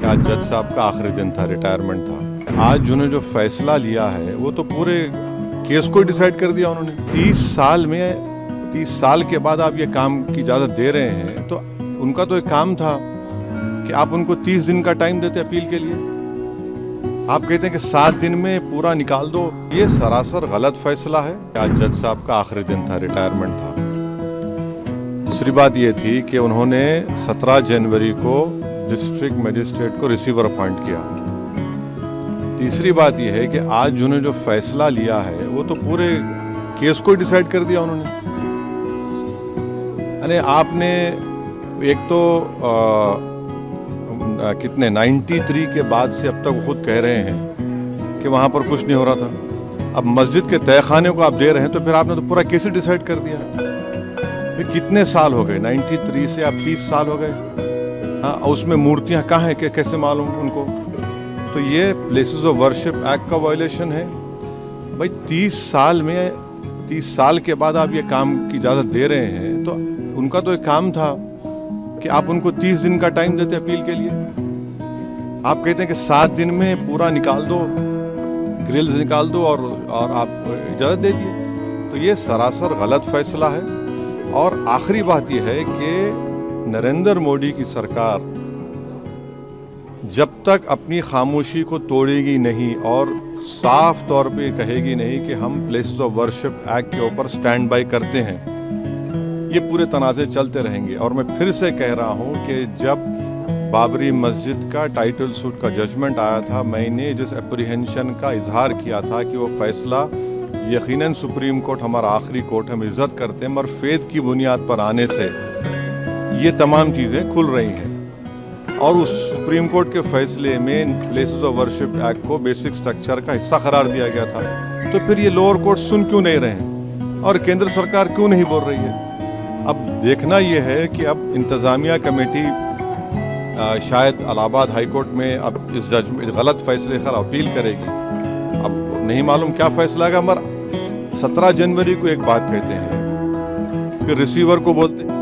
आज जज साहब का आखिरी दिन था, रिटायरमेंट था। आज जिन्होंने जो फैसला लिया है वो तो पूरे केस को डिसाइड कर दिया उन्होंने। 30 साल के बाद आप ये काम की इजाज़त दे रहे हैं, तो उनका तो एक काम था कि आप उनको 30 दिन का टाइम देते अपील के लिए। आप कहते हैं कि 7 दिन में पूरा निकाल दो। ये सरासर गलत फैसला है। आज जज साहब का आखिरी दिन था, रिटायरमेंट था। दूसरी बात ये थी कि उन्होंने 17 जनवरी को डिस्ट्रिक्ट मजिस्ट्रेट को रिसीवर अपॉइंट किया। तीसरी बात यह है कि आज जिन्होंने जो फैसला लिया है वो तो पूरे केस को डिसाइड कर दिया उन्होंने। अरे आपने एक तो कितने 93 के बाद से अब तक खुद कह रहे हैं कि वहाँ पर कुछ नहीं हो रहा था। अब मस्जिद के तहखाने को आप दे रहे हैं, तो फिर आपने तो पूरा केस ही डिसाइड कर दिया। फिर कितने साल हो गए? 93 से अब 30 साल हो गए। हाँ, उसमें मूर्तियाँ कहाँ हैं कि कैसे मालूम उनको? तो ये प्लेसेस ऑफ वर्शिप एक्ट का वायलेशन है भाई। 30 साल के बाद आप ये काम की इजाज़त दे रहे हैं, तो उनका तो एक काम था कि आप उनको 30 दिन का टाइम देते अपील के लिए। आप कहते हैं कि 7 दिन में पूरा निकाल दो, ग्रिल्स निकाल दो और आप इजाज़त दे दिए। तो ये सरासर गलत फैसला है। और आखिरी बात यह है कि नरेंद्र मोदी की सरकार जब तक अपनी खामोशी को तोड़ेगी नहीं और साफ तौर पे कहेगी नहीं कि हम प्लेसेस ऑफ वर्शिप एक्ट के ऊपर स्टैंड बाय करते हैं, ये पूरे तनाज़े चलते रहेंगे। और मैं फिर से कह रहा हूं कि जब बाबरी मस्जिद का टाइटल सूट का जजमेंट आया था, मैंने जिस एप्रीहेंशन का इजहार किया था कि वो फैसला यकीनन सुप्रीम कोर्ट हमारा आखिरी कोर्ट, हम इज्जत करते हैं, मगर फेद की बुनियाद पर आने से ये तमाम चीज़ें खुल रही हैं। और उस सुप्रीम कोर्ट के फैसले में प्लेसेस ऑफ वर्शिप एक्ट को बेसिक स्ट्रक्चर का हिस्सा करार दिया गया था। तो फिर ये लोअर कोर्ट सुन क्यों नहीं रहे हैं और केंद्र सरकार क्यों नहीं बोल रही है? अब देखना यह है कि अब इंतज़ामिया कमेटी शायद इलाहाबाद हाई कोर्ट में अब इस गलत फैसले का अपील करेगी। अब नहीं मालूम क्या फैसला है, मगर 17 जनवरी को एक बात कहते हैं, फिर रिसीवर को बोलते हैं